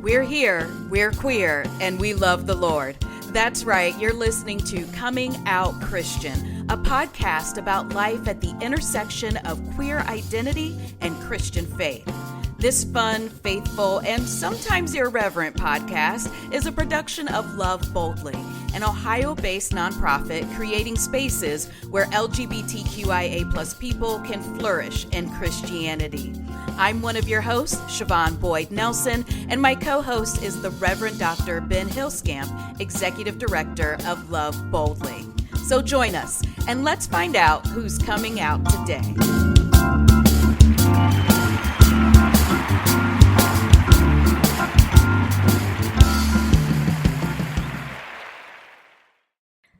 We're here, we're queer, and we love the Lord. That's right, you're listening to Coming Out Christian, a podcast about life at the intersection of queer identity and Christian faith. This fun, faithful, and sometimes irreverent podcast is a production of LOVEboldly, an Ohio-based nonprofit creating spaces where LGBTQIA+ people can flourish in Christianity. I'm one of your hosts, Siobhan Boyd Nelson, and my co-host is the Reverend Dr. Ben Hillscamp, Executive Director of LOVEboldly. So join us, and let's find out who's coming out today.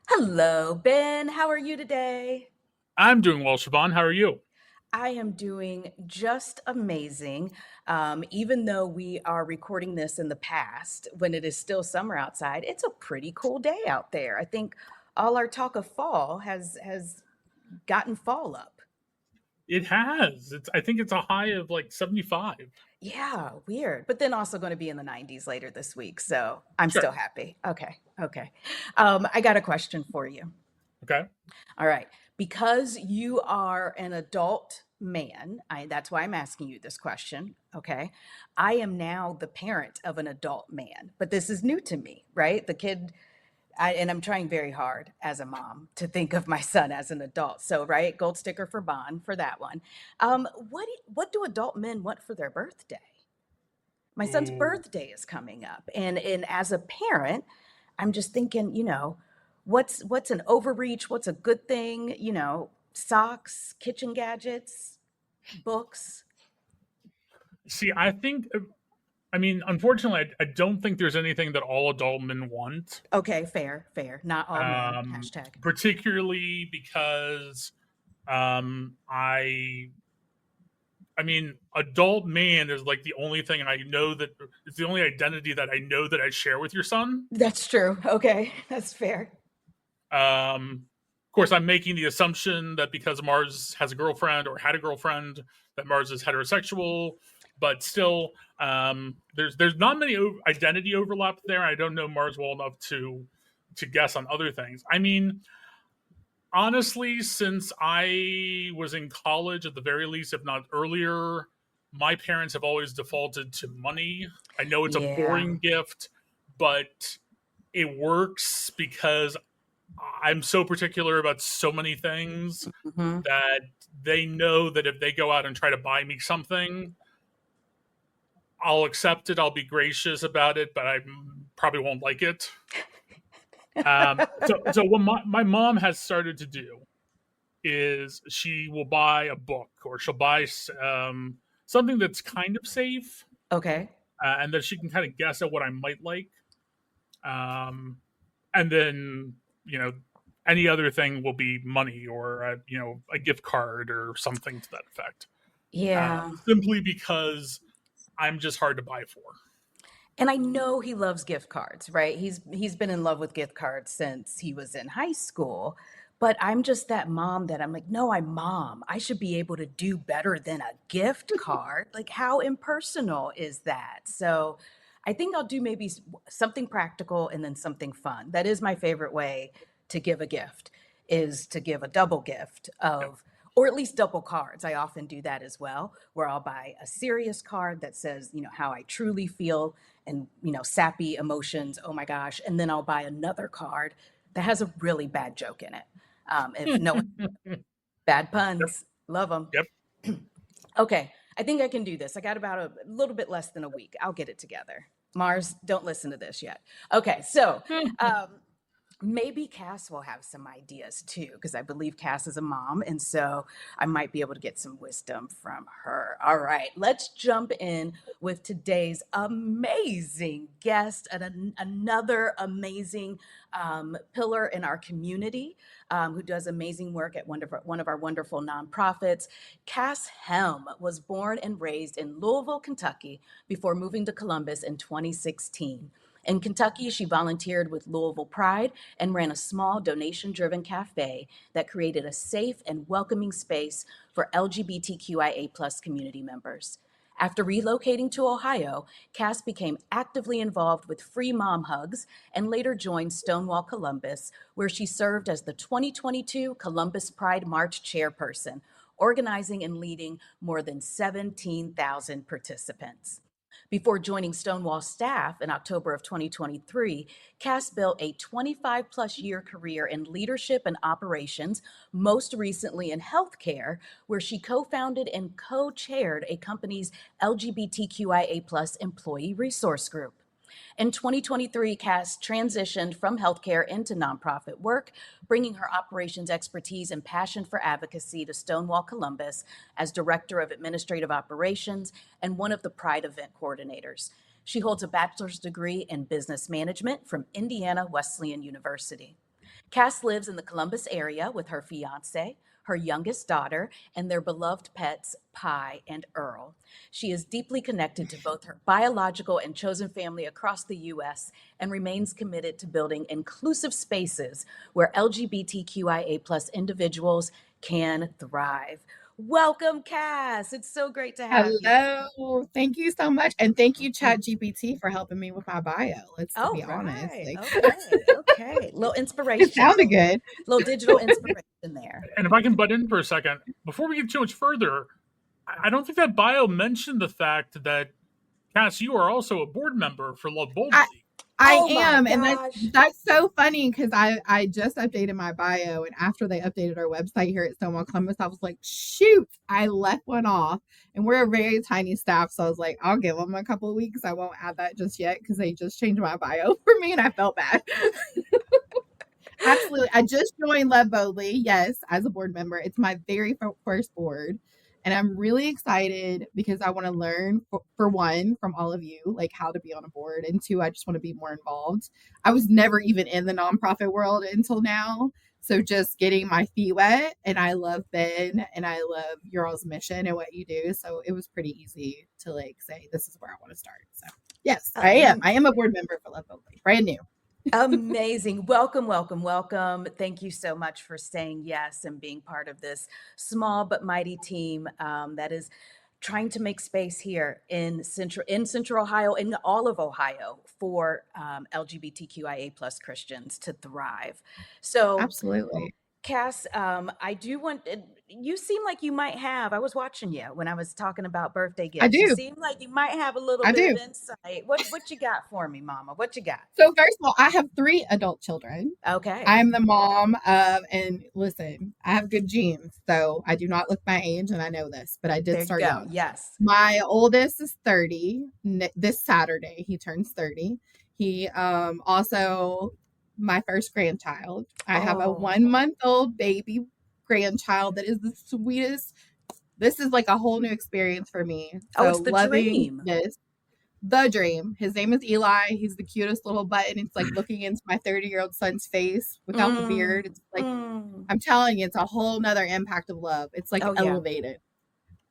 Hello, Ben. How are you today? I'm doing well, Siobhan. How are you? I am doing just amazing. Even though we are recording this in the past, when it is still summer outside, it's a pretty cool day out there. I think all our talk of fall has gotten fall up. It has. I think it's a high of like 75. Yeah, weird. But then also going to be in the 90s later this week. So I'm Sure. still happy. Okay. I got a question for you. Okay. All right. Because you are an adult man, that's why I'm asking you this question. Okay. I am now the parent of an adult man, but this is new to me, right? The kid, and I'm trying very hard as a mom to think of my son as an adult. So, right, gold sticker for Bond for that one. What do adult men want for their birthday? My son's Ooh. birthday is coming up, and as a parent, I'm just thinking, what's an overreach? What's a good thing? Socks, kitchen gadgets, books. See, unfortunately, I don't think there's anything that all adult men want. Okay, fair. Not all men. Hashtag. Particularly because adult man is like the only thing I know that it's the only identity that I know that I share with your son. That's true. Okay, that's fair. Of course, I'm making the assumption that because Mars has a girlfriend or had a girlfriend, that Mars is heterosexual. But still, there's not many identity overlap there. I don't know Mars well enough to guess on other things. I mean, honestly, since I was in college, at the very least, if not earlier, my parents have always defaulted to money. I know it's a boring gift, but it works because I'm so particular about so many things that they know that if they go out and try to buy me something, I'll accept it. I'll be gracious about it, but I probably won't like it. So what my mom has started to do is she will buy a book or she'll buy something that's kind of safe. Okay. And that she can kind of guess at what I might like. And then, any other thing will be money or, a gift card or something to that effect. Yeah. Simply because I'm just hard to buy for. And I know he loves gift cards, right? He's been in love with gift cards since he was in high school. But I'm just that mom that I'm like, no, I'm mom. I should be able to do better than a gift card. Like, how impersonal is that? So I think I'll do maybe something practical and then something fun. That is my favorite way to give a gift, is to give a double gift of, or at least double cards. I often do that as well, where I'll buy a serious card that says, how I truly feel and, sappy emotions. Oh my gosh. And then I'll buy another card that has a really bad joke in it. If no, bad puns, love them. Yep. Okay. I think I can do this. I got about a little bit less than a week. I'll get it together. Mars, don't listen to this yet. Okay. So, maybe Cass will have some ideas too, because I believe Cass is a mom. And so I might be able to get some wisdom from her. All right, let's jump in with today's amazing guest and another amazing pillar in our community who does amazing work at one of our wonderful nonprofits. Cass Helm was born and raised in Louisville, Kentucky, before moving to Columbus in 2016. In Kentucky, she volunteered with Louisville Pride and ran a small donation-driven cafe that created a safe and welcoming space for LGBTQIA+ community members. After relocating to Ohio, Cass became actively involved with Free Mom Hugs and later joined Stonewall Columbus, where she served as the 2022 Columbus Pride March chairperson, organizing and leading more than 17,000 participants. Before joining Stonewall staff in October of 2023, Cass built a 25 plus year career in leadership and operations, most recently in healthcare, where she co founded and co chaired a company's LGBTQIA plus employee resource group. In 2023, Cass transitioned from healthcare into nonprofit work, bringing her operations expertise and passion for advocacy to Stonewall Columbus as Director of Administrative Operations and one of the Pride event coordinators. She holds a bachelor's degree in business management from Indiana Wesleyan University. Cass lives in the Columbus area with her fiance, her youngest daughter, and their beloved pets, Pi and Earl. She is deeply connected to both her biological and chosen family across the U.S. and remains committed to building inclusive spaces where LGBTQIA plus individuals can thrive. Welcome, Cass. It's so great to have you. Hello. Thank you so much. And thank you, ChatGPT, for helping me with my bio. To be honest. Right. Like, Okay. Little it inspiration. sounded good. Little digital inspiration there. And if I can butt in for a second, before we get too much further, I don't think that bio mentioned the fact that, Cass, you are also a board member for LOVEboldly. I Oh my am, and gosh. that's so funny because I just updated my bio, and after they updated our website here at Stonewall Columbus, I was like, shoot, I left one off, and we're a very tiny staff, so I was like, I'll give them a couple of weeks. I won't add that just yet because they just changed my bio for me, and I felt bad. Absolutely, I just joined LOVEboldly, yes, as a board member. It's my very first board. And I'm really excited because I want to learn, for one, from all of you, like how to be on a board. And two, I just want to be more involved. I was never even in the nonprofit world until now. So just getting my feet wet. And I love Ben and I love your all's mission and what you do. So it was pretty easy to like say, this is where I want to start. So yes, I am. I am a board member for LOVEboldly, brand new. Amazing. Welcome. Thank you so much for saying yes and being part of this small but mighty team that is trying to make space here in Central Ohio, in all of Ohio, for LGBTQIA plus Christians to thrive. So Absolutely. Cass, I do want, you seem like you might have, I was watching you when I was talking about birthday gifts. I do. You seem like you might have a little I bit do. of insight. What you got for me, Mama? What you got? So first of all, I have 3 adult children. Okay. I'm the mom of, and listen, I have good genes, so I do not look my age, and I know this, but I did There you start go. young. Yes. My oldest is 30. This Saturday, he turns 30. He also my first grandchild. I have a Oh. 1-month-old baby grandchild that is the sweetest. This is like a whole new experience for me. So It's the loving dream. this. The dream. His name is Eli. He's the cutest little button. It's like looking into my 30-year-old son's face without the beard. It's like, I'm telling you, it's a whole nother impact of love. It's like elevated.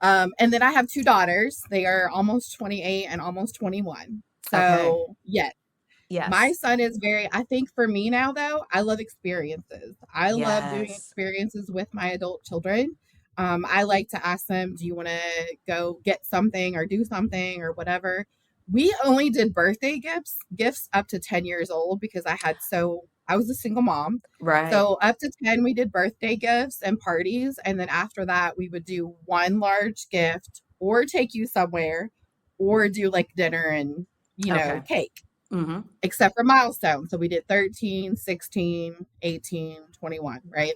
And then I have 2 daughters. They are almost 28 and almost 21. So yes. My son is I think for me now though, I love experiences. I love doing experiences with my adult children. I like to ask them, do you want to go get something or do something or whatever? We only did birthday gifts up to 10 years old because I was a single mom. Right. So up to 10, we did birthday gifts and parties. And then after that, we would do one large gift or take you somewhere or do like dinner and, cake. Mm-hmm. Except for milestones. So we did 13, 16, 18, 21, right?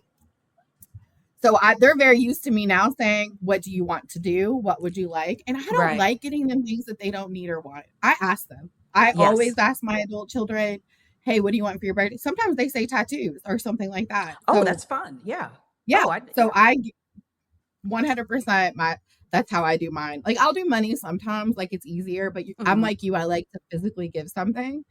So they're very used to me now saying, what do you want to do? What would you like? And I don't like getting them things that they don't need or want. I ask them. I always ask my adult children, hey, what do you want for your birthday? Sometimes they say tattoos or something like that. So, that's fun. Yeah. Yeah. I 100% that's how I do mine. Like I'll do money sometimes, like it's easier, but I'm like you, I like to physically give something.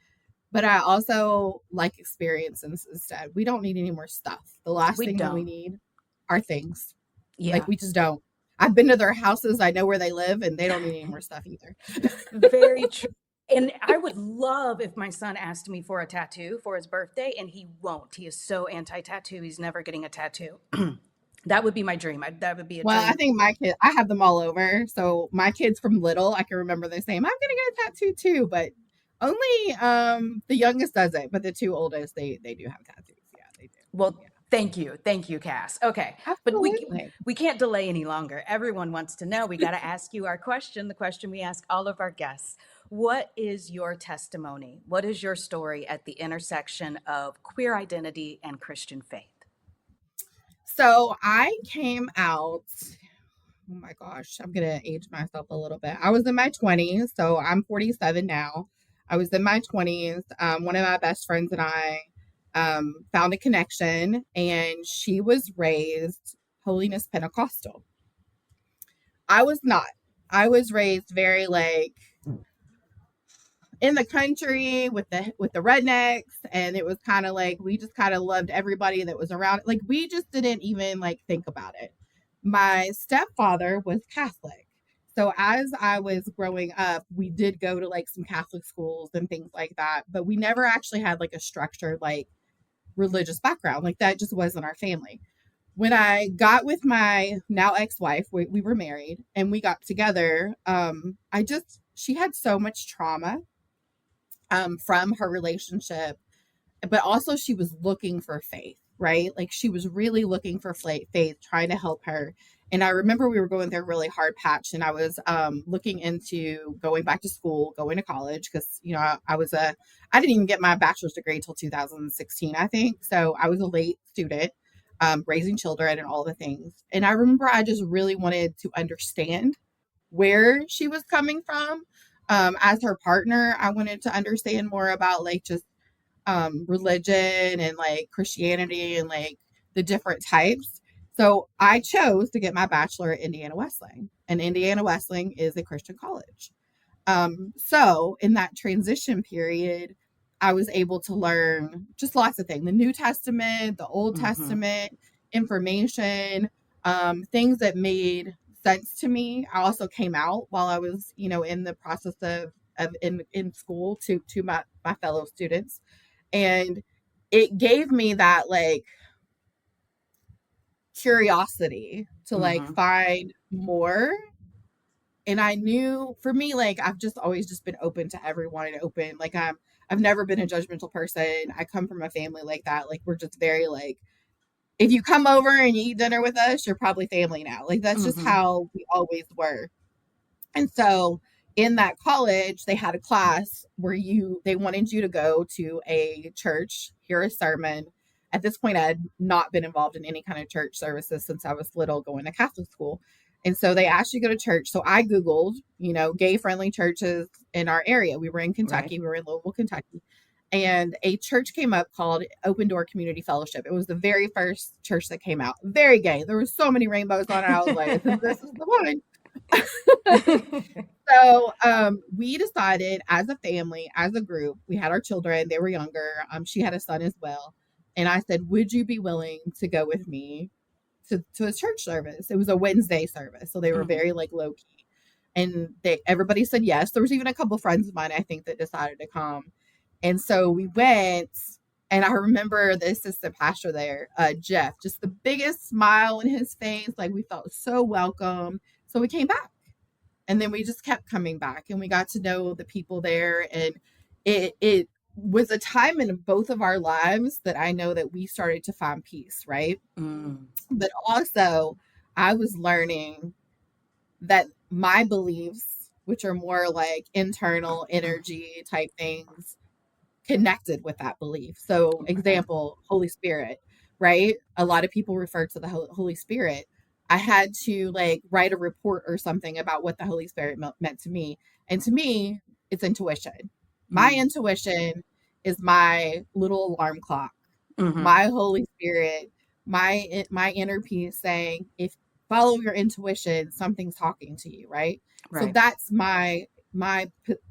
But I also like experiences instead. We don't need any more stuff. The last thing that we need are things. Yeah. Like we just don't. I've been to their houses. I know where they live and they don't need any more stuff either. Very true. And I would love if my son asked me for a tattoo for his birthday, and he won't. He is so anti-tattoo. He's never getting a tattoo. That would be my dream. That would be a Well, I dream. think my kid, I have them all over. So my kids from little, I can remember them saying, I'm going to get a tattoo too. But only the youngest doesn't. But the two oldest, they do have tattoos. Yeah, they do. Well, Yeah, thank you, Cass. Okay, but absolutely. we can't delay any longer. Everyone wants to know. We got to ask you our question, the question we ask all of our guests. What is your testimony? What is your story at the intersection of queer identity and Christian faith? So I came out, oh my gosh, I'm going to age myself a little bit. I was in my 20s. So I'm 47 now. I was in my 20s. One of my best friends and I found a connection, and she was raised Holiness Pentecostal. I was not. I was raised very like in the country with the rednecks, and it was kind of like we just kind of loved everybody that was around. Like we just didn't even like think about it. My stepfather was Catholic. So as I was growing up, we did go to like some Catholic schools and things like that, but we never actually had like a structured like religious background. Like that just wasn't our family. When I got with my now ex-wife, we were married and we got together. She had so much trauma from her relationship, but also she was looking for faith, right? Like she was really looking for faith, trying to help her. And I remember we were going through a really hard patch, and I was looking into going back to school, going to college, because I didn't even get my bachelor's degree till 2016, I think. So I was a late student, raising children and all the things. And I remember I just really wanted to understand where she was coming from. As her partner, I wanted to understand more about like just religion and like Christianity and like the different types. So I chose to get my bachelor at Indiana Wesleyan, and Indiana Wesleyan is a Christian college. So in that transition period, I was able to learn just lots of things: the New Testament, the Old Testament, information, things that made sense to me. I also came out while I was, in the process of in school to my fellow students, and it gave me that like curiosity to like find more. And I knew for me, like I've just always just been open to everyone and open. Like I've never been a judgmental person. I come from a family like that. Like we're just very like, if you come over and you eat dinner with us, you're probably family now. Like that's just how we always were. And so in that college, they had a class where they wanted you to go to a church, hear a sermon. At this point, I had not been involved in any kind of church services since I was little, going to Catholic school. And so they asked you to go to church. So I Googled, gay friendly churches in our area. We were in Kentucky. Right. We were in Louisville, Kentucky. And a church came up called Open Door Community Fellowship. It was the very first church that came out. Very gay. There were so many rainbows on it. I was like, this is the one. So we decided as a family, as a group, we had our children, they were younger. She had a son as well. And I said, would you be willing to go with me to a church service? It was a Wednesday service. So they were very like low key. And everybody said yes. There was even a couple of friends of mine, I think, that decided to come. And so we went, and I remember the assistant pastor there, Jeff, just the biggest smile in his face. Like we felt so welcome. So we came back. And then we just kept coming back, and we got to know the people there. And it was a time in both of our lives that I know that we started to find peace, right? But also I was learning that my beliefs, which are more like internal energy type things, connected with that belief. So example, Holy Spirit, right? A lot of people refer to the Holy Spirit. I had to like write a report or something about what the Holy Spirit meant to me. And to me, it's intuition. My intuition is my little alarm clock. My Holy Spirit, my inner peace saying, if follow your intuition, something's talking to you, right? So that's my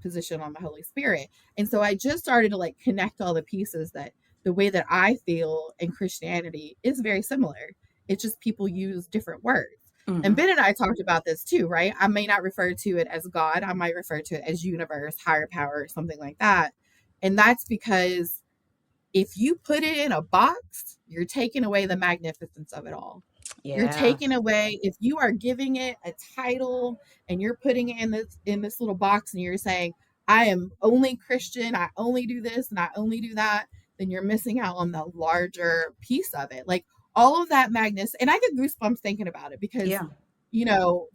position on the Holy Spirit. And so I just started to like connect all the pieces, that the way that I feel in Christianity is very similar. It's just people use different words. And Ben and I talked about this too, right? I may not refer to it as God. I might refer to it as universe, higher power, something like that. And that's because if you put it in a box, you're taking away the magnificence of it all. You're Yeah. taking away, if you are giving it a title and you're putting it in this little box and you're saying, I am only Christian, I only do this and I only do that, then you're missing out on the larger piece of it. Like all of that Magnus, and I get goosebumps thinking about it because, Yeah.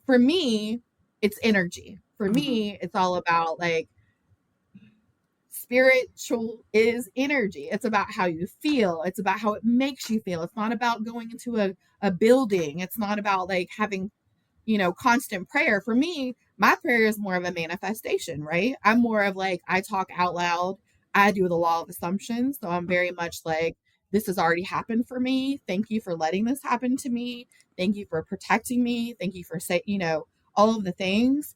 for me, it's energy. For Mm-hmm. me, it's all about like spiritual is energy. It's about how you feel. It's about how it makes you feel. It's not about going into a building. It's not about like having, constant prayer. For me, my prayer is more of a manifestation, right? I'm more of like, I talk out loud. I do the law of assumptions. So I'm very much like, this has already happened for me. Thank you for letting this happen to me. Thank you for protecting me. Thank you for saying, all of the things.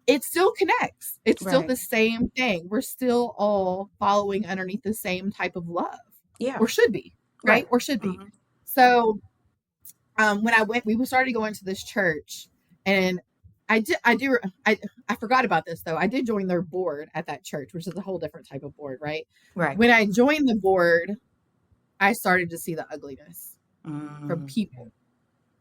It still connects. It's still Right. the same thing. We're still all following underneath the same type of love, Yeah. or should be, right? Right. Or should be. Mm-hmm. So when we started going to this church, and I forgot about this though. I did join their board at that church, which is a whole different type of board, right? Right. When I joined the board, I started to see the ugliness from Mm.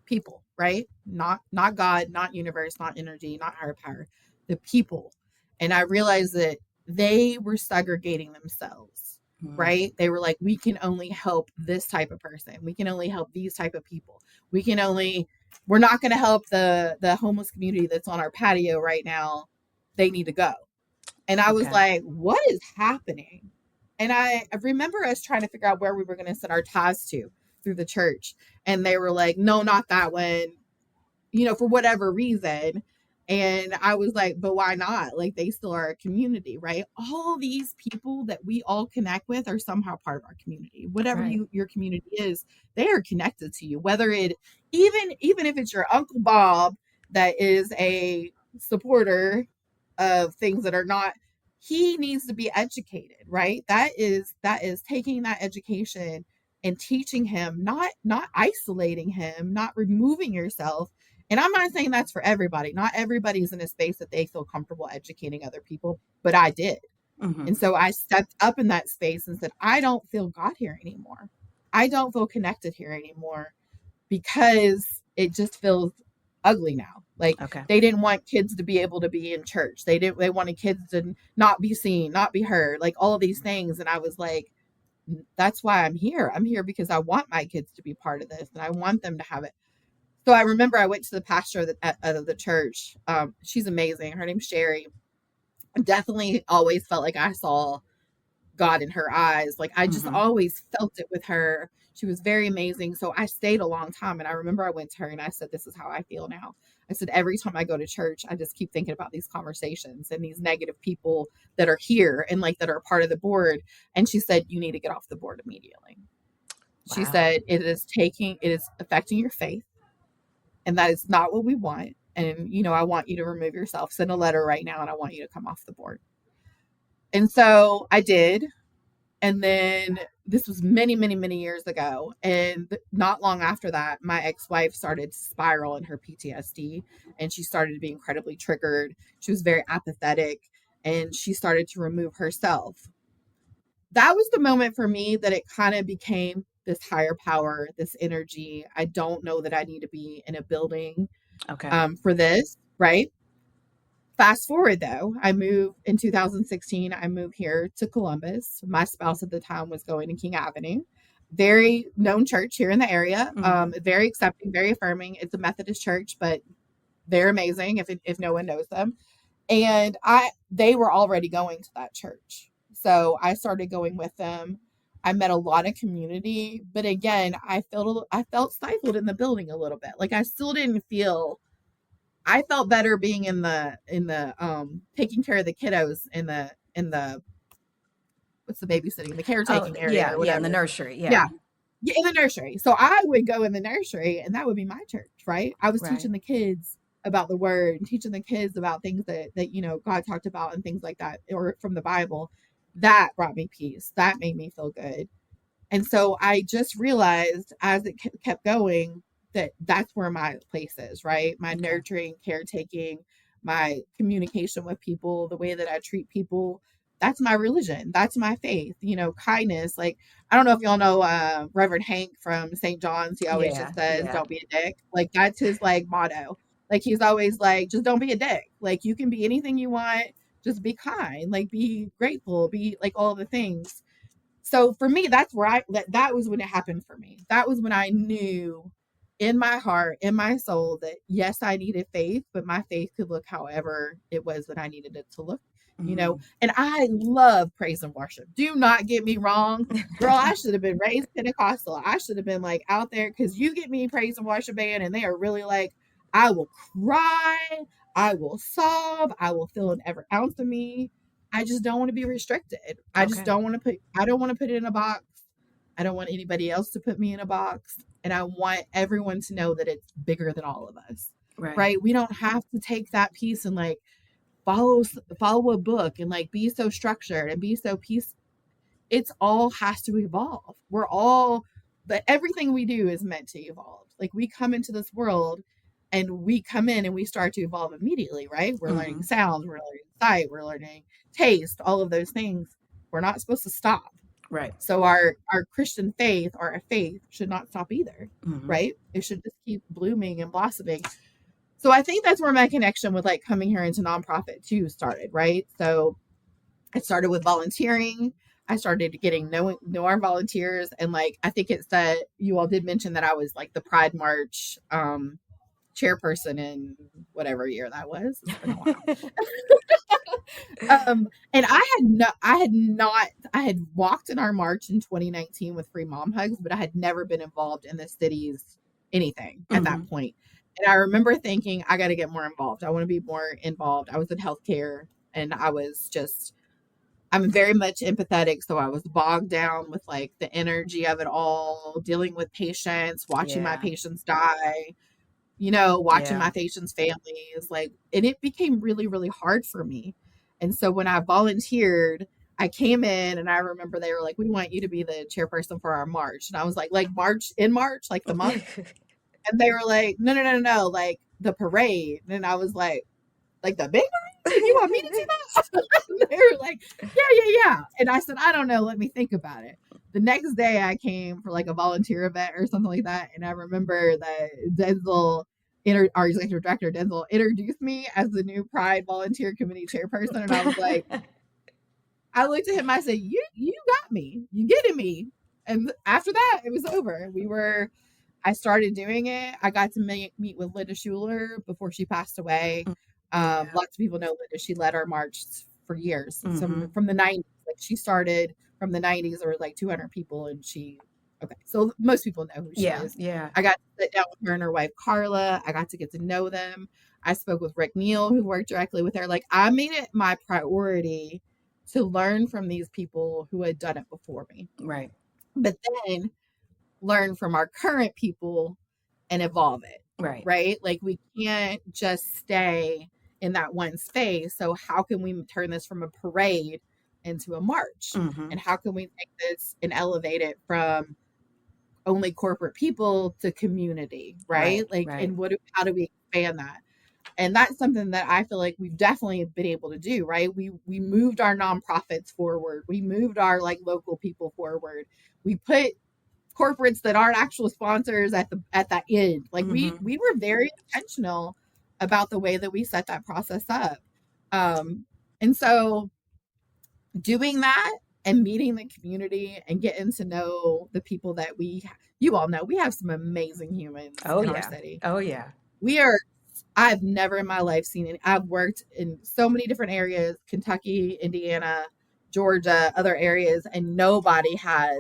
people, right? Not God, not universe, not energy, not higher power, the people. And I realized that they were segregating themselves, Mm. right? They were like, we can only help this type of person. We can only help these type of people. We're not going to help the homeless community that's on our patio right now. They need to go. And I was Okay. like, what is happening? And I remember us trying to figure out where we were going to send our tithes to through the church. And they were like, no, not that one, for whatever reason. And I was like, but why not? Like, they still are a community, right? All these people that we all connect with are somehow part of our community. Whatever Right. your community is, they are connected to you. Whether it even if it's your Uncle Bob that is a supporter of things that are not, he needs to be educated, right? That is taking that education and teaching him, not isolating him, not removing yourself. And I'm not saying that's for everybody. Not everybody's in a space that they feel comfortable educating other people, but I did. Mm-hmm. And so I stepped up in that space and said, I don't feel God here anymore. I don't feel connected here anymore because it just feels ugly now. Like Okay. they didn't want kids to be able to be in church. They wanted kids to not be seen, not be heard, like all of these things. And I was like, that's why I'm here. I'm here because I want my kids to be part of this and I want them to have it. So I remember I went to the pastor of the church. She's amazing. Her name's Sherry. I definitely always felt like I saw God in her eyes. Like I just Mm-hmm. always felt it with her. She was very amazing. So I stayed a long time. And I remember I went to her and I said, this is how I feel now. I said, every time I go to church, I just keep thinking about these conversations and these negative people that are here and like that are part of the board. And she said, you need to get off the board immediately. She Wow. said, it is affecting your faith. And that is not what we want. And, I want you to remove yourself, send a letter right now, and I want you to come off the board. And so I did. And then this was many, many, many years ago. And not long after that, my ex-wife started to spiral in her PTSD and she started to be incredibly triggered. She was very apathetic and she started to remove herself. That was the moment for me that it kind of became this higher power, this energy. I don't know that I need to be in a building Okay. for this, right? Fast forward though, I moved in 2016. I moved here to Columbus. My spouse at the time was going to King Avenue, very known church here in the area. Mm-hmm. Very accepting, very affirming. It's a Methodist church, but they're amazing if no one knows them. And they were already going to that church, so I started going with them. I met a lot of community, but again, I felt stifled in the building a little bit. Like I still didn't feel. I felt better being in the taking care of the kiddos in the what's the babysitting, the Oh, caretaking area yeah. or Yeah. In the whatever. nursery. Yeah. Yeah. Yeah, in the nursery. So I would go in the nursery and that would be my church, right? I was Right. teaching the kids about the word and teaching the kids about things that God talked about and things like that or from the Bible. That brought me peace. That made me feel good. And so I just realized as it kept going that that's where my place is, right? My Okay. nurturing, caretaking, my communication with people, the way that I treat people. that's my religion. That's my faith. You know, kindness. Like, I don't know if y'all know Reverend Hank from St. John's. He always Yeah, just says, yeah. "Don't be a dick." Like, that's his like motto. Like, he's always like, just don't be a dick. Like, you can be anything you want. Just be kind. Like, be grateful. Be like all the things. So for me, that's where that was when it happened for me. That was when I knew in my heart, in my soul, that yes, I needed faith, but my faith could look however it was that I needed it to look, you know. And I love praise and worship. Do not get me wrong. Girl, I should have been raised Pentecostal. I should have been like out there, because you get me praise and worship band and they are really like, I will cry, I will sob, I will feel in every ounce of me. I just don't want to be restricted. I just don't want to I don't want to put it in a box. I don't want anybody else to put me in a box. And I want everyone to know that it's bigger than all of us. Right? We don't have to take that piece and like follow a book and like be so structured and be so peaceful. It's all has to evolve. We're all, but everything we do is meant to evolve. Like, we come into this world and we come in and we start to evolve immediately, right? We're learning sounds, we're learning sight, we're learning taste, all of those things. We're not supposed to stop. Right. So our Christian faith, or our faith, should not stop either, right? It should just keep blooming and blossoming. So I think that's where my connection with like coming here into nonprofit too started, right? So I started with volunteering. I started getting know our volunteers, and like I think it's that you all did mention that I was like the Pride March chairperson in whatever year that was. It's been a while. And I had walked in our march in 2019 with Free Mom Hugs, but I had never been involved in the city's anything at that point. And I remember thinking, I got to get more involved. I want to be more involved. I was in healthcare, and I'm very much empathetic. So I was bogged down with like the energy of it all, dealing with patients, watching my patients die, you know, watching my patients' families, like, and it became really, really hard for me. And so when I volunteered, I came in and I remember they were like, we want you to be the chairperson for our march. And I was like March, like the month. And they were like, no, like the parade. And I was like the big parade? You want me to do that? They were like, yeah. And I said, I don't know. Let me think about it. The next day I came for like a volunteer event or something like that. And I remember that Denzel, our executive director, Denzel, introduced me as the new Pride Volunteer Committee chairperson. And I was like, I looked at him, I said, you got me. You getting me. And after that, it was over. I started doing it. I got to meet with Linda Schuler before she passed away. Lots of people know Linda. She led our march for years. So from the 90s, like she started from the 90s, there were like 200 people, and so most people know who she is. Yeah. I got to sit down with her and her wife, Carla. I got to get to know them. I spoke with Rick Neal, who worked directly with her. Like, I made it my priority to learn from these people who had done it before me. Right. But then learn from our current people and evolve it. Right. Like, we can't just stay in that one space. So how can we turn this from a parade into a march? And how can we take this and elevate it from only corporate people to community? Right. And how do we expand that? And that's something that I feel like we've definitely been able to do, right? We moved our nonprofits forward. We moved our like local people forward. We put corporates that aren't actual sponsors at that end. Like we were very intentional about the way that we set that process up. And so doing that and meeting the community and getting to know the people that you all know, we have some amazing humans in our city. Oh yeah. I've never in my life seen it. I've worked in so many different areas, Kentucky, Indiana, Georgia, other areas, and nobody has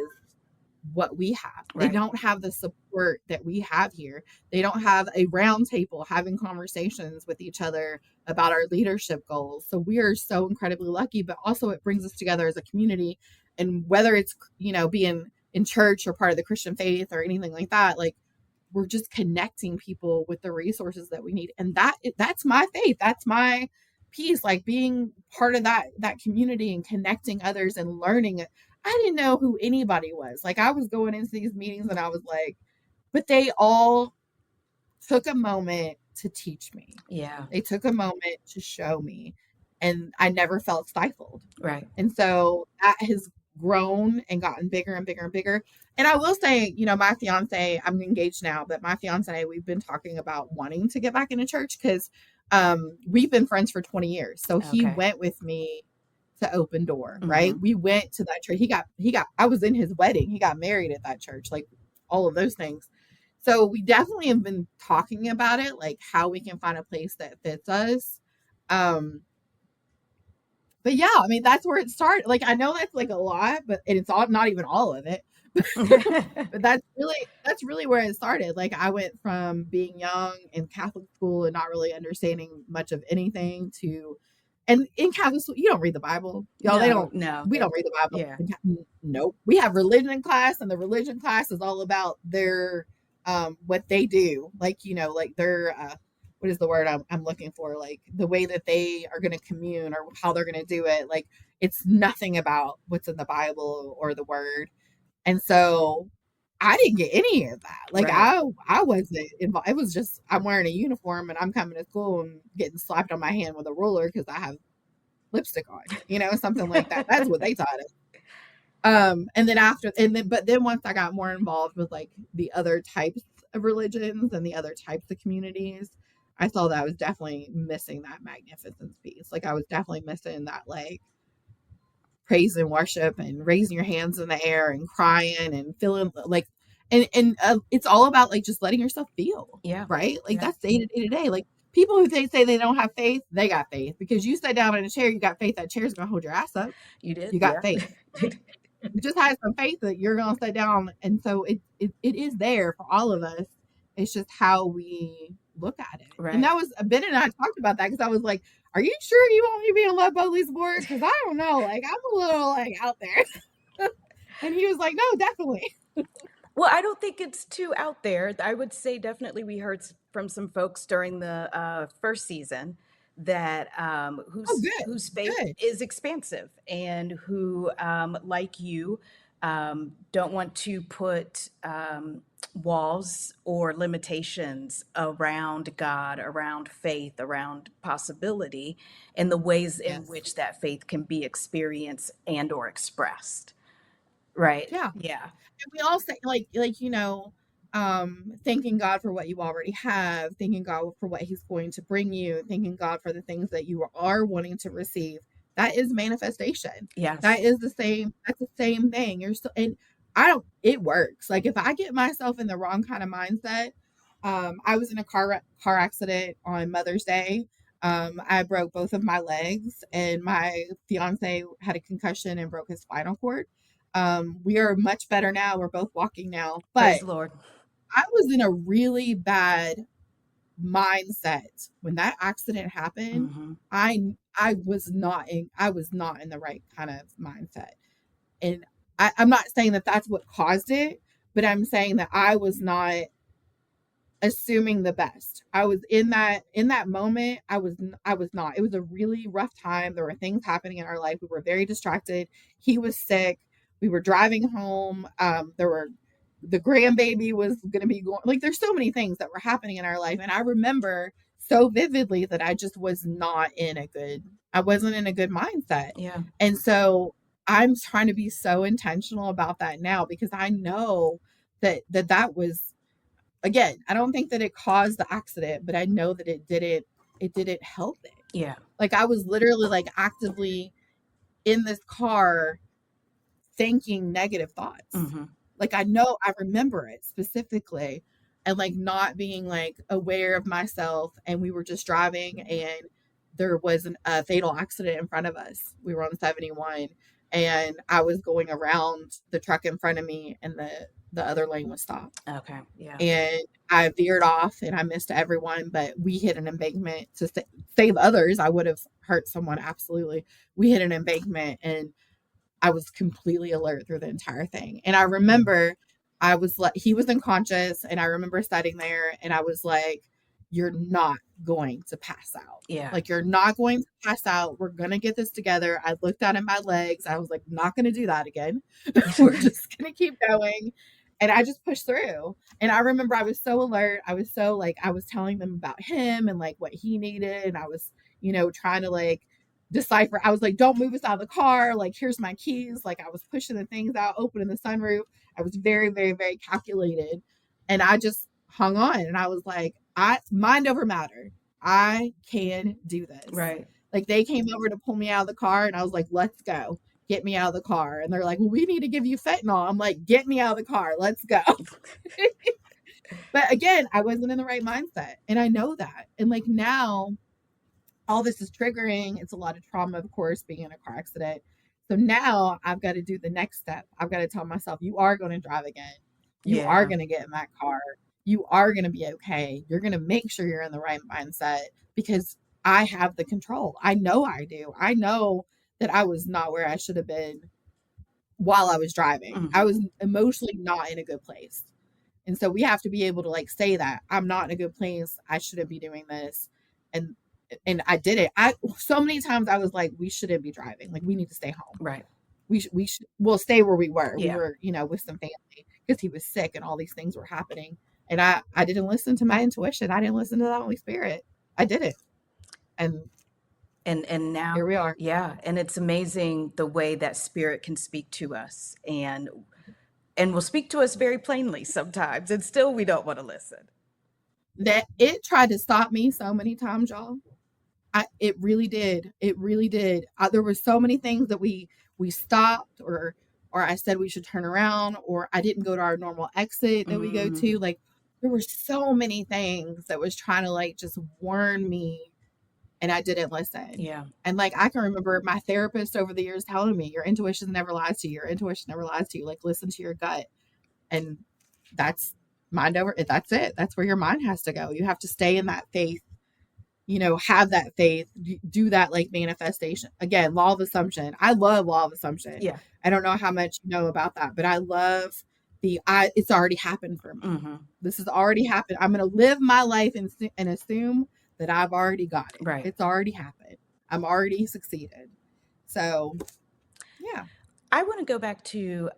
what we have. They don't have the support that we have here. They don't have a round table having conversations with each other about our leadership goals. So we are so incredibly lucky, but also it brings us together as a community. And whether it's, you know, being in church or part of the Christian faith or anything like that, like, we're just connecting people with the resources that we need. And that's my faith. That's my piece, like being part of that community and connecting others and learning it. I didn't know who anybody was. Like, I was going into these meetings and I was like, but they all took a moment to teach me. Yeah. They took a moment to show me. and I never felt stifled. Right. And so that has grown and gotten bigger and bigger and bigger. And I will say, my fiance, I'm engaged now, but my fiance, we've been talking about wanting to get back into church because we've been friends for 20 years. So he Okay. went with me to Open Door, right? We went to that church. I was in his wedding. He got married at that church, like all of those things. So we definitely have been talking about it, like how we can find a place that fits us. But yeah, I mean, that's where it started. Like, I know that's like a lot, but it's all not even all of it. But that's really where it started. Like, I went from being young in Catholic school and not really understanding much of anything to, and in Catholic school, you don't read the Bible, y'all. No. We don't read the Bible. Yeah. Nope. We have religion class, and the religion class is all about their what they do, like like their what is the word I'm looking for, like the way that they are going to commune or how they're going to do it. Like, it's nothing about what's in the Bible or the word. And so I didn't get any of that. Like, Right. I wasn't involved. It was just, I'm wearing a uniform and I'm coming to school and getting slapped on my hand with a ruler because I have lipstick on, something like that. That's what they taught us. But then once I got more involved with like the other types of religions and the other types of communities, I saw that I was definitely missing that magnificence piece. Like, I was definitely missing that, like, praise and worship and raising your hands in the air and crying and feeling like, and it's all about like just letting yourself feel, Yeah. right? Like, Yeah. that's day to day. Like, people who say they don't have faith, they got faith, because you sit down in a chair, you got faith that chair's gonna hold your ass up. You did? You got Yeah. faith. You just have some faith that you're gonna sit down, and so it is there for all of us. It's just how we look at it. Right. And that was Ben and I talked about that, because I was like, "Are you sure you want me to be in LOVEboldly's board? Because I don't know. Like, I'm a little like out there." And he was like, "No, definitely." Well, I don't think it's too out there. I would say definitely we heard from some folks during the first season that Oh, good, whose faith good. is expansive and who, like you, don't want to put walls or limitations around God, around faith, around possibility, and the ways in Yes. which that faith can be experienced and or expressed. Right? Yeah. Yeah. And we all say thanking God for what you already have, thanking God for what he's going to bring you, thanking God for the things that you are wanting to receive. That is manifestation. Yes. That's the same thing. You're still, and it works. Like, if I get myself in the wrong kind of mindset, I was in a car accident on Mother's Day. I broke both of my legs, and my fiance had a concussion and broke his spinal cord. We are much better now. We're both walking now, Praise but the Lord. I was in a really bad mindset when that accident happened. Hmm. I was not in the right kind of mindset. And I'm not saying that that's what caused it, but I'm saying that I was not assuming the best. I was in that moment. I was not. It was a really rough time. There were things happening in our life. We were very distracted. He was sick. We were driving home. The grandbaby was going to be going, like, there's so many things that were happening in our life, and I remember so vividly that I wasn't in a good mindset. Yeah. And so I'm trying to be so intentional about that now, because I know that was, again, I don't think that it caused the accident, but I know that it didn't help it. Yeah. Like, I was literally like actively in this car thinking negative thoughts. Hmm. Like, I remember it specifically, and like not being like aware of myself. And we were just driving, and there was a fatal accident in front of us. We were on 71, and I was going around the truck in front of me, and the other lane was stopped. Okay. Yeah. And I veered off, and I missed everyone, but we hit an embankment to save others. I would have hurt someone. Absolutely. We hit an embankment, and I was completely alert through the entire thing. And I remember he was unconscious, and I remember sitting there, and I was like, "You're not going to pass out. Yeah. Like, you're not going to pass out. We're going to get this together." I looked down at my legs. I was like, "Not going to do that again. We're just going to keep going." And I just pushed through. And I remember I was so alert. I was so like, I was telling them about him and like what he needed. And I was, trying to like decipher. I was like, don't move us out of the car. Like, here's my keys. Like, I was pushing the things out, opening the sunroof. I was very, very, very calculated. And I just hung on. And I was like, mind over matter. I can do this. Right. Like, they came over to pull me out of the car, and I was like, let's go. Get me out of the car. And they're like, well, we need to give you fentanyl. I'm like, get me out of the car. Let's go. But again, I wasn't in the right mindset. And I know that. And like now, all this is triggering. It's a lot of trauma, of course, being in a car accident. So now I've got to do the next step. I've got to tell myself, you are going to drive again. You are going to get in that car. You are going to be okay. You're going to make sure you're in the right mindset because I have the control. I know I do. I know that I was not where I should have been while I was driving. Mhm. I was emotionally not in a good place. And so we have to be able to like say that I'm not in a good place. I shouldn't be doing this. And I did it. So many times I was like, we shouldn't be driving. Like, we need to stay home. Right. We'll stay where we were. Yeah. We were, you know, with some family because he was sick and all these things were happening. And I didn't listen to my intuition. I didn't listen to the Holy Spirit. I did it. And now here we are. Yeah. And it's amazing the way that spirit can speak to us and will speak to us very plainly sometimes. And still we don't want to listen. That it tried to stop me so many times, y'all. It really did. It really did. There were so many things that we stopped, or I said we should turn around, or I didn't go to our normal exit that we go to. Like, there were so many things that was trying to like just warn me, and I didn't listen. Yeah. And like, I can remember my therapist over the years telling me, your intuition never lies to you. Your intuition never lies to you. Like, listen to your gut. And that's mind over. That's it. That's where your mind has to go. You have to stay in that faith. You know, have that faith, do that like manifestation. Again, law of assumption. I love law of assumption. Yeah. I don't know how much you know about that, but I love it's already happened for me. Mm-hmm. This has already happened. I'm going to live my life and assume that I've already got it. Right. It's already happened. I'm already succeeded. So, yeah. I want to go back to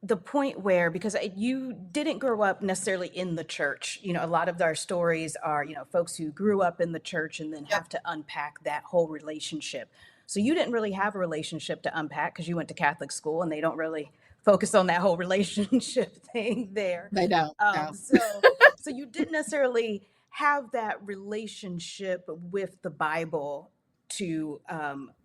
the point where, because you didn't grow up necessarily in the church. You know, a lot of our stories are, you know, folks who grew up in the church and then have to unpack that whole relationship. So you didn't really have a relationship to unpack because you went to Catholic school and they don't really focus on that whole relationship thing there. They don't. No. So you didn't necessarily have that relationship with the Bible to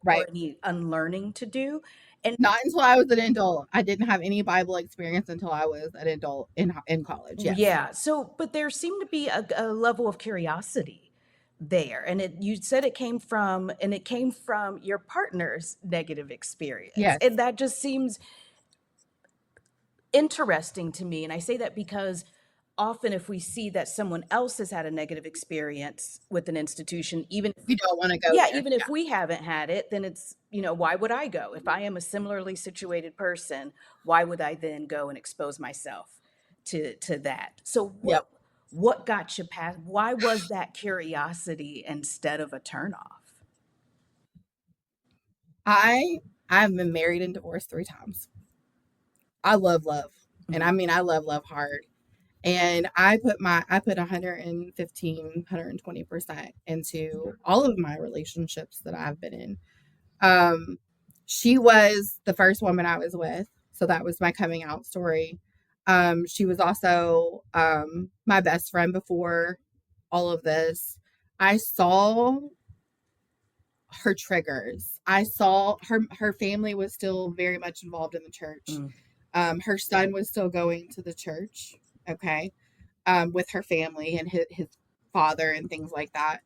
Right. or any unlearning to do. And not until I was an adult. I didn't have any Bible experience until I was an adult in college. Yes. Yeah. So, but there seemed to be a level of curiosity there, and you said it came from your partner's negative experience. Yes. And that just seems interesting to me. And I say that because often if we see that someone else has had a negative experience with an institution, even if we don't want to go yeah, there. even if we haven't had it, then it's, you know, why would I go? If I am a similarly situated person, why would I then go and expose myself to that? So what got you past? Why was that curiosity instead of a turnoff? I've been married and divorced 3 times. I love love. And I mean, I love hard. And I put 115, 120% into all of my relationships that I've been in. She was the first woman I was with. So that was my coming out story. She was also my best friend before all of this. I saw her triggers. I saw her family was still very much involved in the church. Her son was still going to the church, okay, with her family and his father and things like that.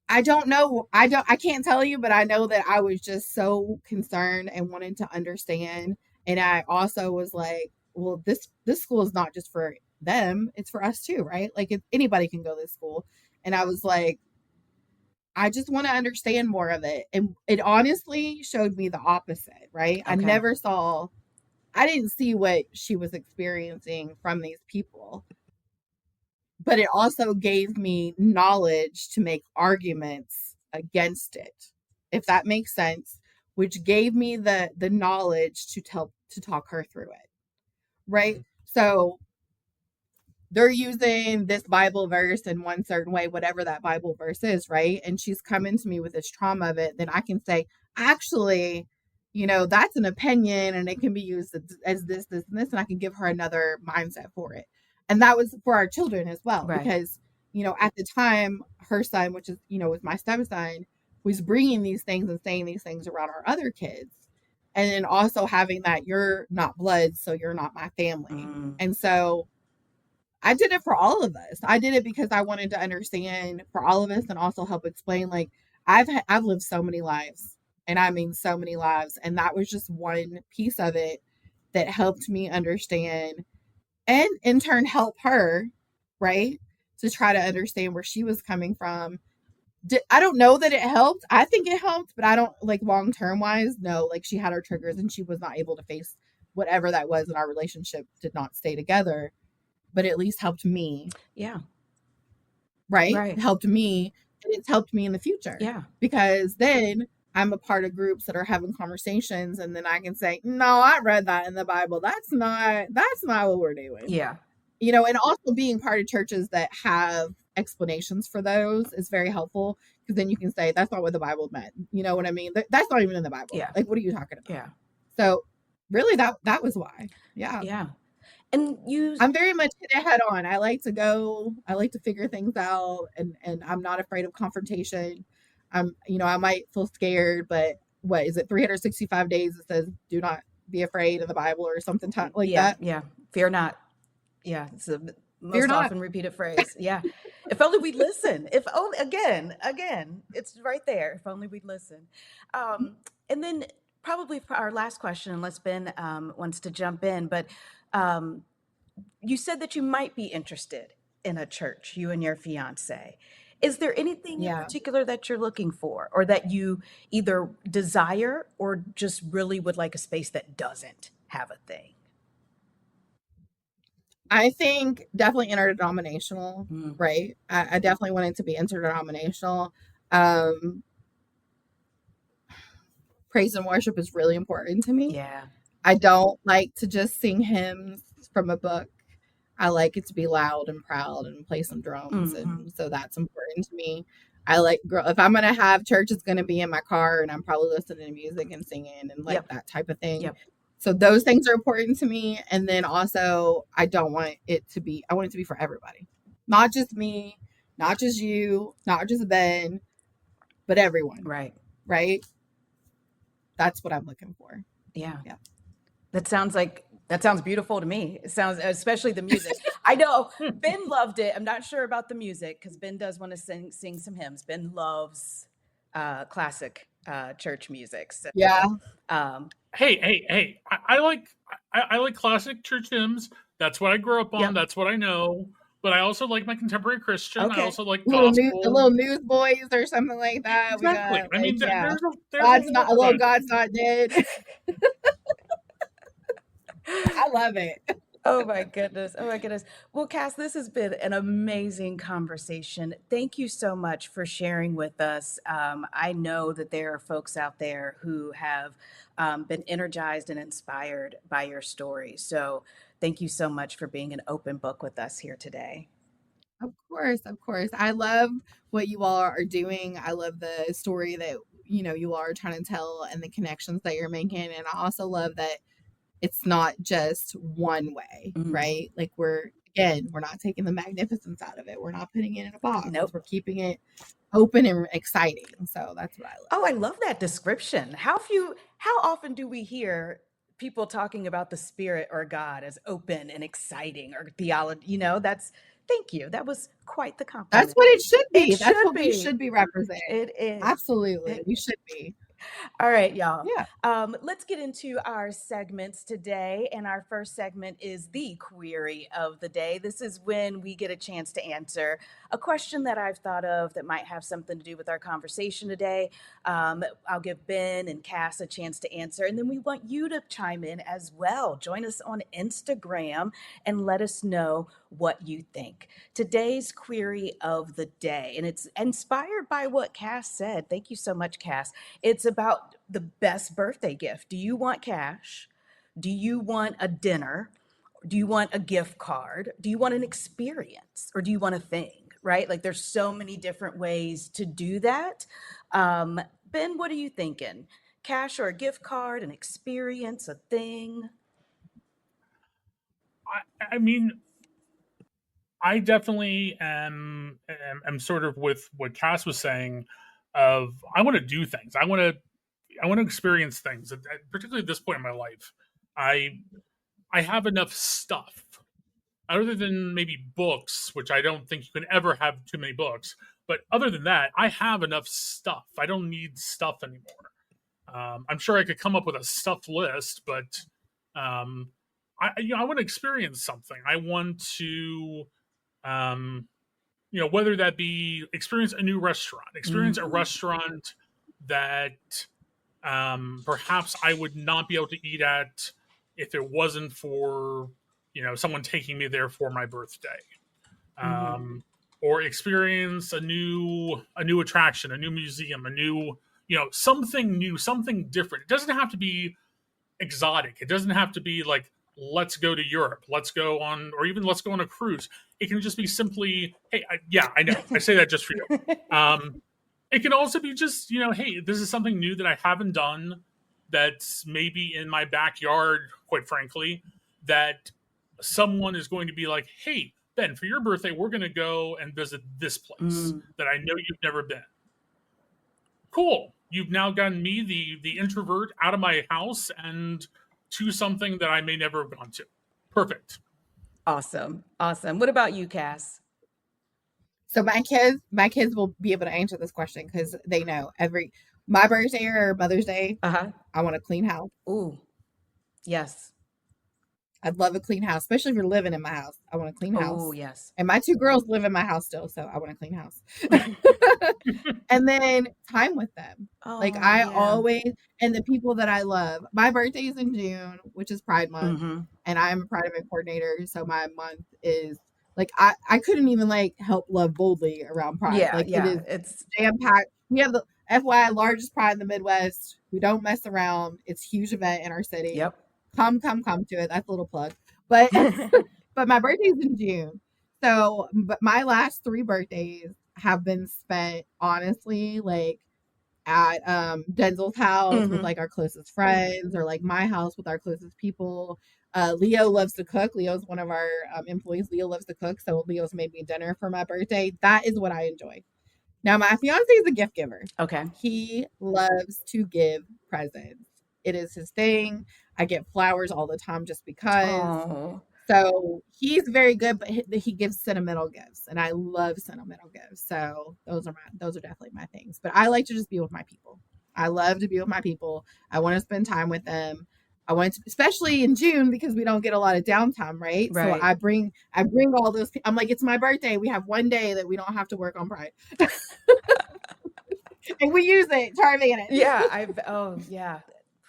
I don't know. I can't tell you, but I know that I was just so concerned and wanted to understand. And I also was like, well, this school is not just for them. It's for us too, right? Like, if anybody can go to this school. And I was like, I just want to understand more of it. And it honestly showed me the opposite, right? Okay. I didn't see what she was experiencing from these people. But it also gave me knowledge to make arguments against it, if that makes sense, which gave me the knowledge to talk her through it. Right. So they're using this Bible verse in one certain way, whatever that Bible verse is, right? And she's coming to me with this trauma of it, then I can say, actually, that's an opinion and it can be used as this, this, and this. And I can give her another mindset for it. And that was for our children as well, Right. because, at the time, her son, which is, was my stepson, was bringing these things and saying these things around our other kids. And then also having that you're not blood, so you're not my family. And so I did it for all of us. I did it because I wanted to understand for all of us and also help explain, like, I've lived so many lives, and I mean so many lives. And that was just one piece of it that helped me understand and in turn help her, right? To try to understand where she was coming from. I don't know that it helped. I think it helped, but I don't, like, long-term wise, no, like, she had her triggers and she was not able to face whatever that was, and our relationship did not stay together. But at least helped me. Yeah. Right? Right. It helped me, and it's helped me in the future. Yeah. Because then I'm a part of groups that are having conversations, and then I can say, no, I read that in the Bible. That's not what we're doing. Yeah. And also being part of churches that have explanations for those is very helpful, because then you can say, that's not what the Bible meant. You know what I mean? That's not even in the Bible. Yeah. Like, what are you talking about? Yeah. So really that was why. Yeah. Yeah. And I'm very much hit it head on. I like to figure things out, and I'm not afraid of confrontation. I might feel scared, but what is it, 365 days it says do not be afraid in the Bible or something like that? Yeah. Fear not. Yeah. It's the Fear most not. often repeated phrase. Yeah. If only we'd listen. If only, again, it's right there. If only we'd listen. And then probably for our last question, unless Ben wants to jump in, but you said that you might be interested in a church, you and your fiance. Is there anything in particular that you're looking for, or that you either desire or just really would like a space that doesn't have a thing? I think definitely interdenominational, right? I definitely want it to be interdenominational. Praise and worship is really important to me. Yeah. I don't like to just sing hymns from a book. I like it to be loud and proud and play some drums. And so that's important to me. If I'm going to have church, it's going to be in my car, and I'm probably listening to music and singing and that type of thing. Yep. So those things are important to me. And then also I want it to be for everybody, not just me, not just you, not just Ben, but everyone. Right. Right. That's what I'm looking for. Yeah. Yeah. That sounds beautiful to me. It sounds, especially the music. I know Ben loved it. I'm not sure about the music, because Ben does want to sing some hymns. Ben loves classic church music. So, hey, I like classic church hymns. That's what I grew up on. Yep. That's what I know. But I also like my contemporary Christian. Okay. I also like gospel. The little Newsboys or something like that. Exactly. I mean, God's not dead. I love it. Oh my goodness. Oh my goodness. Well, Cass, this has been an amazing conversation. Thank you so much for sharing with us. I know that there are folks out there who have been energized and inspired by your story. So thank you so much for being an open book with us here today. Of course. I love what you all are doing. I love the story that, you all are trying to tell, and the connections that you're making. And I also love that it's not just one way, right? Like we're not taking the magnificence out of it. We're not putting it in a box. Nope. We're keeping it open and exciting. So that's what I love. Oh, I love that description. How often do we hear people talking about the Spirit or God as open and exciting, or theology? Thank you. That was quite the compliment. That's what it should be. That's what we should be representing. It is. Absolutely. We should be. All right, y'all. Yeah. Let's get into our segments today. And our first segment is the query of the day. This is when we get a chance to answer a question that I've thought of that might have something to do with our conversation today. I'll give Ben and Cass a chance to answer. And then we want you to chime in as well. Join us on Instagram and let us know what you think. Today's query of the day, and it's inspired by what Cass said. Thank you so much, Cass. It's about the best birthday gift. Do you want cash? Do you want a dinner? Do you want a gift card? Do you want an experience? Or do you want a thing, right? Like there's so many different ways to do that. Ben, what are you thinking? Cash or a gift card, an experience, a thing? I mean, I definitely am sort of with what Cass was saying. Of I want to do things. I want to experience things. Particularly at this point in my life, I I have enough stuff other than maybe books, which I don't think you can ever have too many books. But other than that, I have enough stuff. I don't need stuff anymore. I'm sure I could come up with a stuff list, but um, I want to experience something. I want to um, whether that be experience a new restaurant, experience a restaurant that perhaps I would not be able to eat at if it wasn't for someone taking me there for my birthday, or experience a new attraction, a new museum, a new something new, something different. It doesn't have to be exotic. It doesn't have to be like let's go to Europe, let's go on, or even let's go on a cruise. It can just be simply, hey, I know, I say that just for you. It can also be just, hey, this is something new that I haven't done that's maybe in my backyard, quite frankly, that someone is going to be like, hey, Ben, for your birthday, we're going to go and visit this place that I know you've never been. Cool. You've now gotten me, the introvert, out of my house and to something that I may never have gone to. Perfect. Awesome. What about you, Cass? So my kids will be able to answer this question because they know my birthday or Mother's Day, I want a clean house. Ooh, yes. I'd love a clean house, especially if you're living in my house. I want a clean house. Oh, yes. And my 2 girls live in my house still, so I want a clean house. And then time with them. Always, and the people that I love. My birthday is in June, which is Pride Month, and I'm a Pride event coordinator. So my month is I couldn't even help Love Boldly around Pride. It's jam packed. We have the FYI largest Pride in the Midwest. We don't mess around. It's a huge event in our city. Yep. Come to it. That's a little plug. But but my birthday's in June. So but my last 3 birthdays have been spent honestly at Denzel's house with our closest friends, or my house with our closest people. Leo loves to cook. Leo's one of our employees. Leo loves to cook, so Leo's made me dinner for my birthday. That is what I enjoy. Now my fiance is a gift giver. Okay. He loves to give presents. It is his thing. I get flowers all the time just because. Oh. So he's very good, but he gives sentimental gifts, and I love sentimental gifts. So those are definitely my things. But I like to just be with my people. I love to be with my people. I want to spend time with them. I want to, especially in June, because we don't get a lot of downtime, right? So I bring all those. I'm like, it's my birthday. We have one day that we don't have to work on Pride, and we use it to our advantage. Yeah.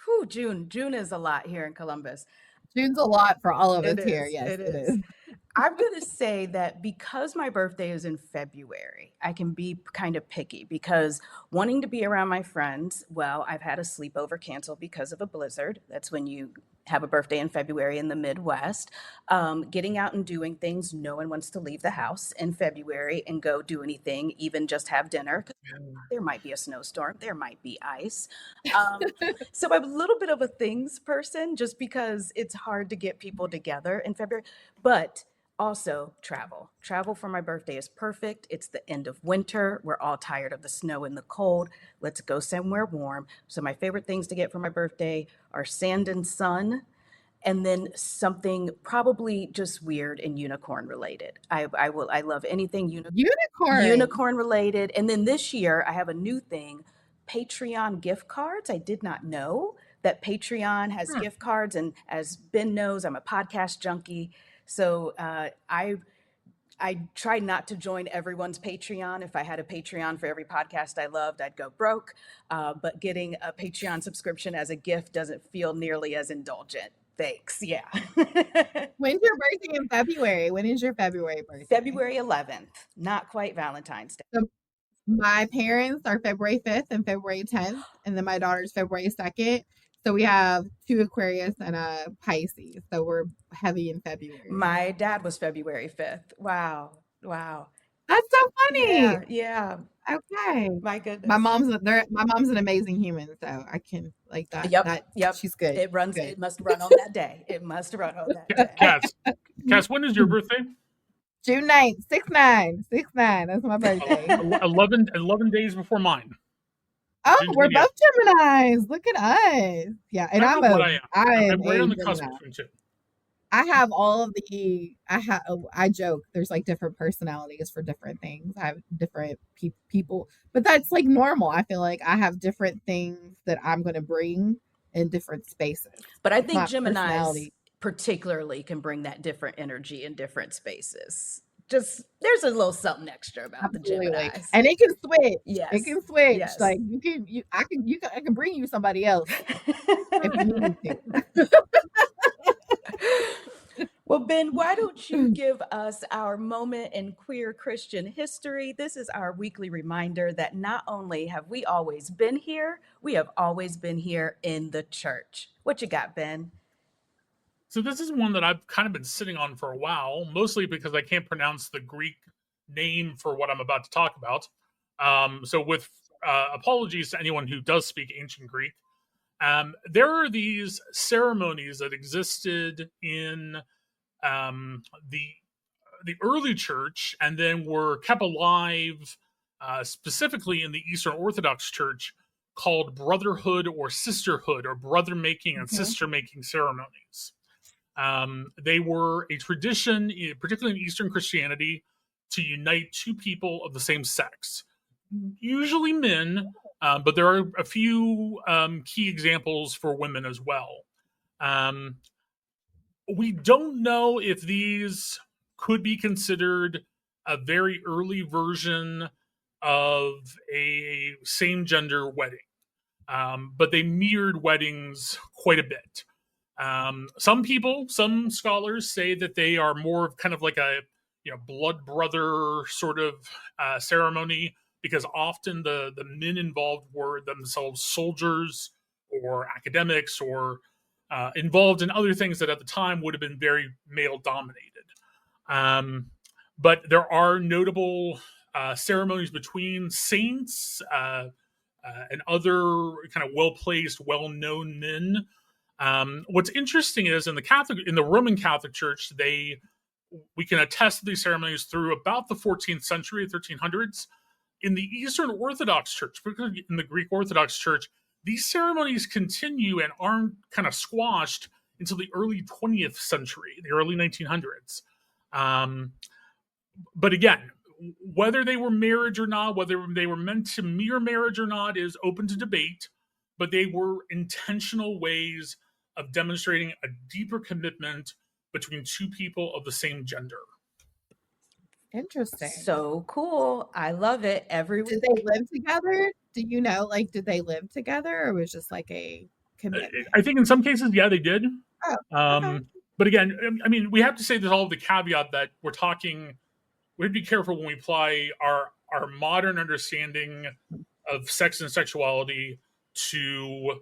Whew, June is a lot here in Columbus. June's a lot for all of us here. Yes, it is. I'm going to say that because my birthday is in February, I can be kind of picky because wanting to be around my friends, well, I've had a sleepover canceled because of a blizzard. That's when you have a birthday in February in the Midwest. Getting out and doing things, no one wants to leave the house in February and go do anything, even just have dinner. There might be a snowstorm, there might be ice. So I'm a little bit of a things person just because it's hard to get people together in February. But also travel for my birthday is perfect. It's the end of winter. We're all tired of the snow and the cold. Let's go somewhere warm. So my favorite things to get for my birthday are sand and sun, and then something probably just weird and unicorn related. I love anything unicorn related. And then this year I have a new thing, Patreon gift cards. I did not know that Patreon has gift cards, and as Ben knows, I'm a podcast junkie. So I try not to join everyone's Patreon. If I had a Patreon for every podcast I loved, I'd go broke. But getting a Patreon subscription as a gift doesn't feel nearly as indulgent. Thanks. Yeah. When's your birthday in February? When is your February birthday? February 11th. Not quite Valentine's Day. So my parents are February 5th and February 10th, and then my daughter's February 2nd. So we have 2 Aquarius and a Pisces. So we're heavy in February. My dad was February 5th. Wow. Wow. That's so funny. Yeah. Okay. My goodness. My mom's an amazing human, so I can like that. Yep. She's good. It runs. Good. It must run on that day. It must run on that day. Cass, when is your birthday? June 9th, 6/9. 6/9. That's my birthday. 11 days before mine. Oh, June we're 20th. both Geminis. Look at us. Yeah, and I'm right on the cusp Gemini. between two. I have all of the. I joke. There's like different personalities for different things. I have different people, but that's like normal. I feel like I have different things that I'm going to bring in different spaces. But I think Geminis particularly can bring that different energy in different spaces. Just there's a little something extra about the Geminis, and it can switch. Yes, it can switch. Yes. Like I can bring you somebody else if you need to. Well, Ben, why don't you give us our moment in queer Christian history? This is our weekly reminder that not only have we always been here, we have always been here in the church. What you got, Ben? So this is one that I've kind of been sitting on for a while, mostly because I can't pronounce the Greek name for what I'm about to talk about. So with apologies to anyone who does speak ancient Greek, there are these ceremonies that existed in the early church and then were kept alive specifically in the Eastern Orthodox Church called brotherhood or sisterhood or brother making and sister making ceremonies. They were a tradition, particularly in Eastern Christianity, to unite two people of the same sex, usually men, but there are a few key examples for women as well. We don't know if these could be considered a very early version of a same-gender wedding, but they mirrored weddings quite a bit. Some scholars say that they are more of kind of like a blood brother sort of ceremony, because often the men involved were themselves soldiers or academics or involved in other things that at the time would have been very male dominated. But there are notable ceremonies between saints and other kind of well-placed, well-known men. What's interesting is in the Roman Catholic Church, we can attest to these ceremonies through about the 14th century, 1300s. In the Eastern Orthodox Church, particularly in the Greek Orthodox Church, these ceremonies continue and aren't kind of squashed until the early 20th century, the early 1900s. But again, whether they were marriage or not, whether they were meant to mirror marriage or not is open to debate, but they were intentional ways of demonstrating a deeper commitment between two people of the same gender. Interesting. So cool. I love it. Did they live together? Do you know, like, did they live together, or was just like a commitment? I think in some cases, yeah, they did. Oh, okay. But again, I mean, we have to say there's all the caveat that we have to be careful when we apply our modern understanding of sex and sexuality to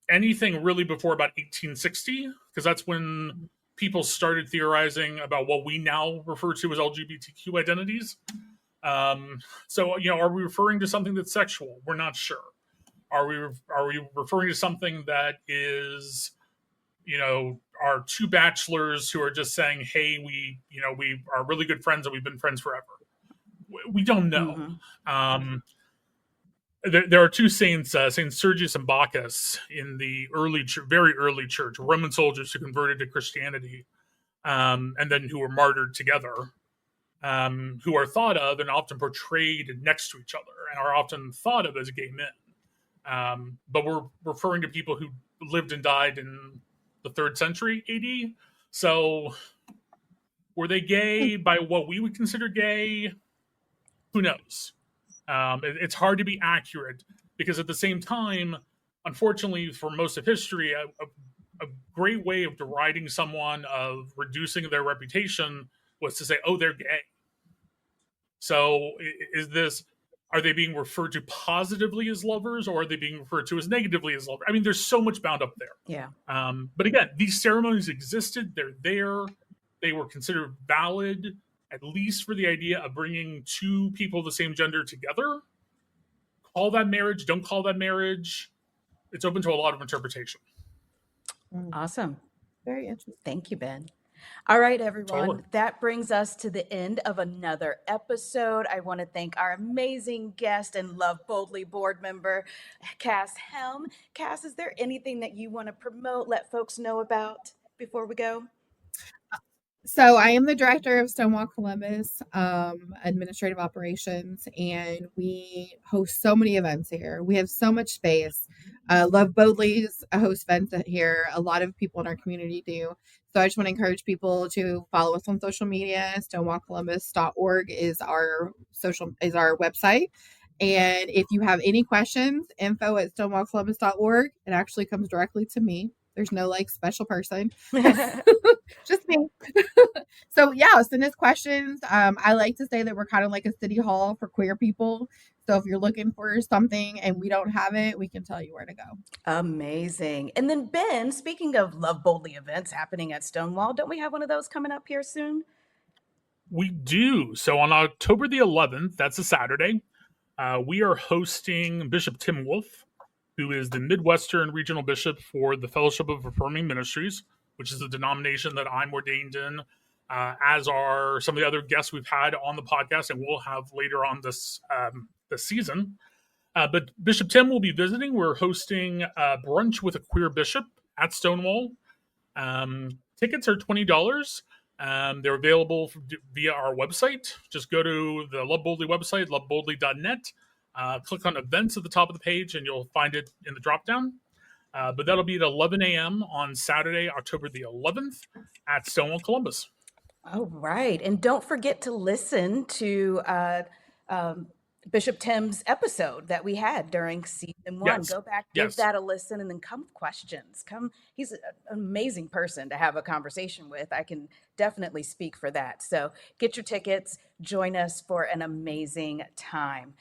anything really before about 1860, because that's when people started theorizing about what we now refer to as LGBTQ identities. So, are we referring to something that's sexual? We're not sure. Are we referring to something that is, our two bachelors who are just saying, hey, we are really good friends and we've been friends forever? We don't know. There are two saints, Saint Sergius and Bacchus, in the very early church, Roman soldiers who converted to Christianity, and then who were martyred together, who are thought of and often portrayed next to each other and are often thought of as gay men. But we're referring to people who lived and died in the 3rd century AD. So were they gay by what we would consider gay? Who knows? It's hard to be accurate, because at the same time, unfortunately, for most of history, a great way of deriding someone, of reducing their reputation, was to say, oh, they're gay. So is this Are they being referred to positively as lovers, or are they being referred to as negatively as lovers? I mean, there's so much bound up there. Yeah. But again, these ceremonies existed. They're there. They were considered valid, at least for the idea of bringing two people of the same gender together. Call that marriage. Don't call that marriage. It's open to a lot of interpretation. Awesome. Very interesting. Thank you, Ben. All right, everyone. Totally. That brings us to the end of another episode. I want to thank our amazing guest and Love Boldly board member, Cass Helm. Cass, is there anything that you want to promote, let folks know about before we go? So I am the director of Stonewall Columbus, administrative operations, and we host so many events here. We have so much space. Love Boldly's host events here. A lot of people in our community do. So I just want to encourage people to follow us on social media. StonewallColumbus.org is our website. And if you have any questions, info@stonewallcolumbus.org. It actually comes directly to me. There's no special person, just me. So yeah, send us questions. I like to say that we're kind of like a city hall for queer people. So if you're looking for something and we don't have it, we can tell you where to go. Amazing. And then Ben, speaking of Love Boldly events happening at Stonewall, don't we have one of those coming up here soon? We do. So on October the 11th, that's a Saturday, we are hosting Bishop Tim Wolf, who is the Midwestern Regional Bishop for the Fellowship of Affirming Ministries, which is a denomination that I'm ordained in, as are some of the other guests we've had on the podcast and we'll have later on this season. But Bishop Tim will be visiting. We're hosting Brunch with a Queer Bishop at Stonewall. Tickets are $20. They're available via our website. Just go to the Love Boldly website, loveboldly.net. Click on events at the top of the page and you'll find it in the drop-down. But that'll be at 11 a.m. on Saturday, October the 11th at Stonewall Columbus. All right. And don't forget to listen to Bishop Tim's episode that we had during season 1. Yes. Go back, give that a listen, and then come with questions. He's an amazing person to have a conversation with. I can definitely speak for that. So get your tickets, join us for an amazing time.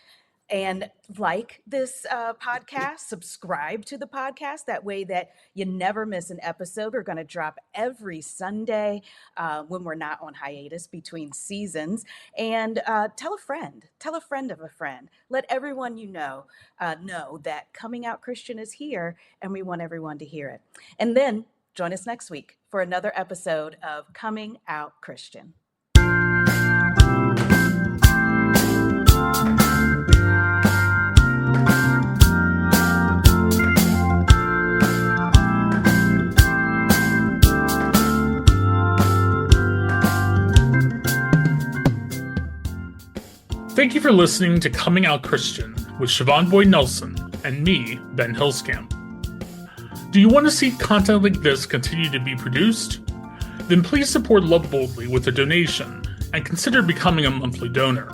And like this podcast, subscribe to the podcast. That way that you never miss an episode. We're going to drop every Sunday when we're not on hiatus between seasons. And tell a friend of a friend. Let everyone you know that Coming Out Christian is here, and we want everyone to hear it. And then join us next week for another episode of Coming Out Christian. Thank you for listening to Coming Out Christian with Siobhan Boyd Nelson and me, Ben Hillscamp. Do you want to see content like this continue to be produced? Then please support Love Boldly with a donation and consider becoming a monthly donor.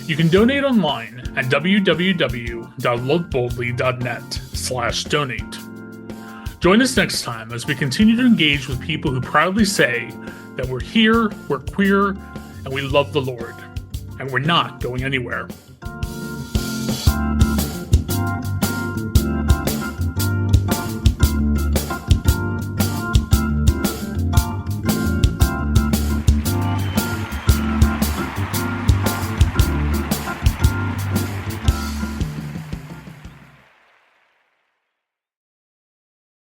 You can donate online at www.loveboldly.net/donate. Join us next time as we continue to engage with people who proudly say that we're here, we're queer, and we love the Lord. And we're not going anywhere.